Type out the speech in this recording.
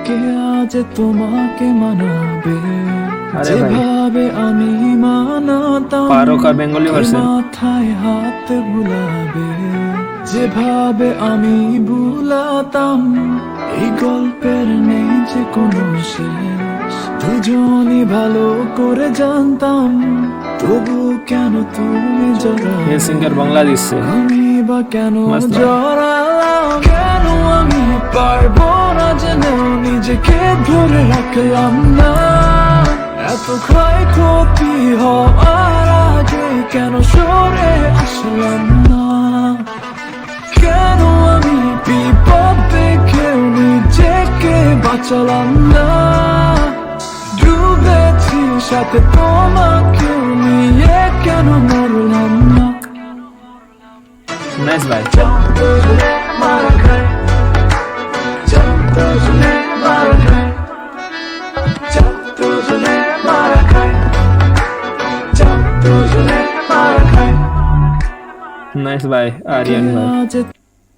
কে আজ তোমাকে মানাবে আরে ভাই যেভাবে আমি মানাতাম পারকা বেঙ্গলি কে ভার্সন মাথায় হাত বুলাবে যেভাবে আমি বুলাতাম এই গল্পের নেই যে কোনো শেষ দুজনই ভালো করে জানতাম তবু কেন তুমি ये জড়ালে सिंगर बांग्लादेश से है আমি বা কেন मस्त है। জড়ালাম কেন আমি পারবো না জেনেও নিজেকে ধরে রাখলাম না এত ক্ষয়ক্ষতি হওয়ার আগে কেন সরে আসলাম না কেন আমি বিপদ দেখেও নিজেকে বাঁচালাম না ডুবেছি সাথে তোমাকেও নিয়ে কেন মরলাম না नाइस भाई মারা খায় দুজনে মারা খায় দুজনে মারা খায় দুজনে মারা খায় नाइस भाई आर्यन भाई